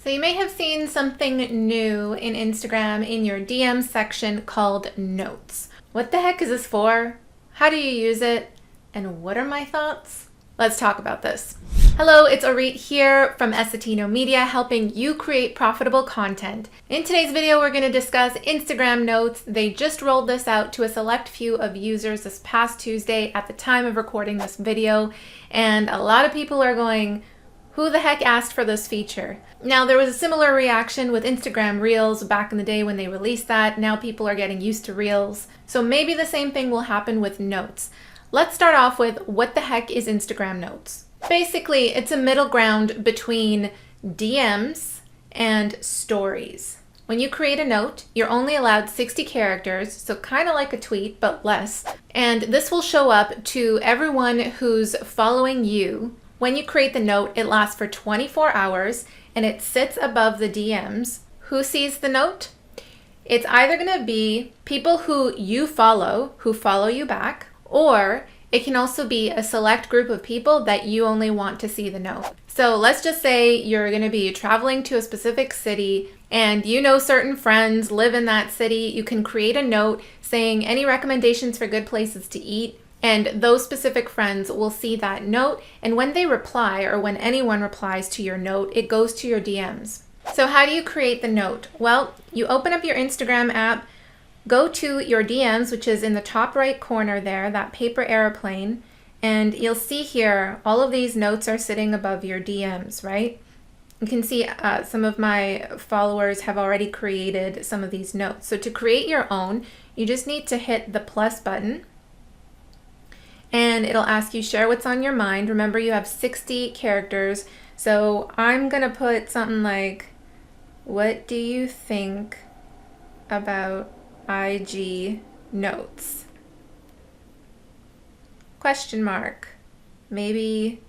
So you may have seen something new in Instagram in your DM section called Notes. What the heck is this for? How do you use it? And what are my thoughts? Let's talk about this. Hello, it's Auret here from Essetinomedia, helping you create profitable content. In today's video, we're going to discuss Instagram Notes. They just rolled this out to a select few of users this past Tuesday at the time of recording this video, and a lot of people are going, who the heck asked for this feature? Now, there was a similar reaction with Instagram Reels back in the day when they released that. Now people are getting used to Reels. So maybe the same thing will happen with Notes. Let's start off with what the heck is Instagram Notes? Basically, it's a middle ground between DMs and stories. When you create a note, you're only allowed 60 characters, so kind of like a tweet, but less. And this will show up to everyone who's following you. When you create the note, it lasts for 24 hours and it sits above the DMs. Who sees the note? It's either going to be people who follow you back, or it can also be a select group of people that you only want to see the note. So let's just say you're going to be traveling to a specific city and you know certain friends live in that city. You can create a note saying any recommendations for good places to eat, and those specific friends will see that note, and when they reply or when anyone replies to your note, it goes to your DMs. So how do you create the note? Well, you open up your Instagram app, go to your DMs, which is in the top right corner there, that paper airplane, and you'll see here all of these notes are sitting above your DMs, right? You can see some of my followers have already created some of these notes. So to create your own, you just need to hit the plus button, and it'll ask you share what's on your mind. Remember, you have 60 characters. So I'm gonna put something like, what do you think about IG notes? Question mark. Maybe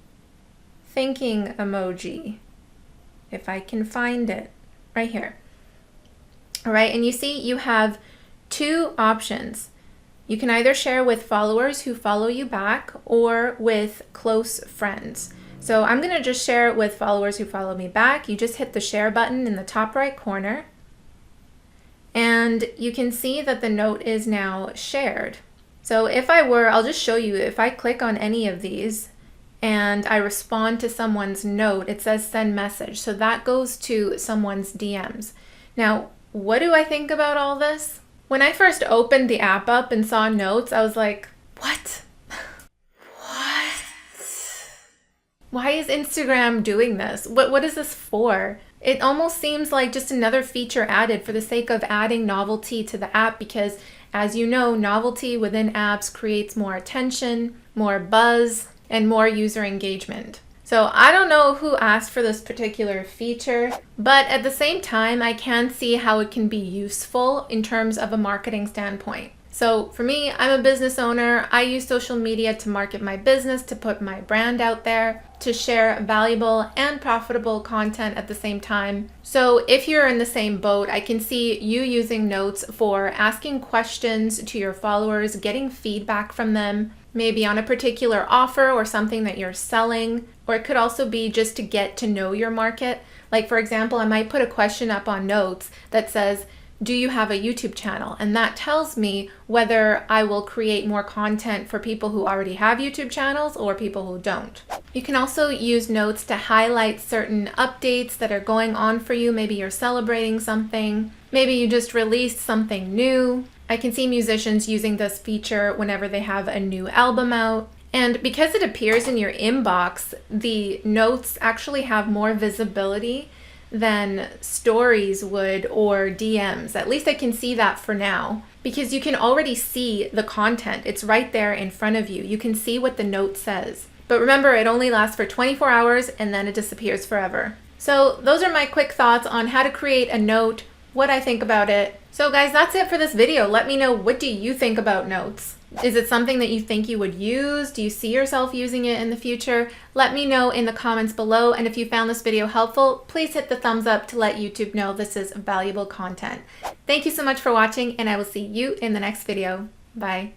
thinking emoji, if I can find it right here. All right, and you see you have two options. You can either share with followers who follow you back or with close friends. So I'm going to just share it with followers who follow me back. You just hit the share button in the top right corner, and you can see that the note is now shared. So if I'll just show you, if I click on any of these and I respond to someone's note, it says send message. So that goes to someone's DMs. Now, what do I think about all this? When I first opened the app up and saw notes, I was like, what? What? Why is Instagram doing this? What is this for? It almost seems like just another feature added for the sake of adding novelty to the app, because as you know, novelty within apps creates more attention, more buzz, and more user engagement. So I don't know who asked for this particular feature, but at the same time, I can see how it can be useful in terms of a marketing standpoint. So for me, I'm a business owner. I use social media to market my business, to put my brand out there, to share valuable and profitable content at the same time. So if you're in the same boat, I can see you using notes for asking questions to your followers, getting feedback from them, maybe on a particular offer or something that you're selling, or it could also be just to get to know your market. Like for example, I might put a question up on Notes that says, do you have a YouTube channel? And that tells me whether I will create more content for people who already have YouTube channels or people who don't. You can also use Notes to highlight certain updates that are going on for you. Maybe you're celebrating something. Maybe you just released something new. I can see musicians using this feature whenever they have a new album out. And because it appears in your inbox, the notes actually have more visibility than stories would or DMs. At least I can see that for now, because you can already see the content. It's right there in front of you. You can see what the note says. But remember, it only lasts for 24 hours and then it disappears forever. So those are my quick thoughts on how to create a note, what I think about it. So guys, that's it for this video. Let me know, what do you think about notes? Is it something that you think you would use? Do you see yourself using it in the future? Let me know in the comments below. And if you found this video helpful, please hit the thumbs up to let YouTube know this is valuable content. Thank you so much for watching, and I will see you in the next video. Bye.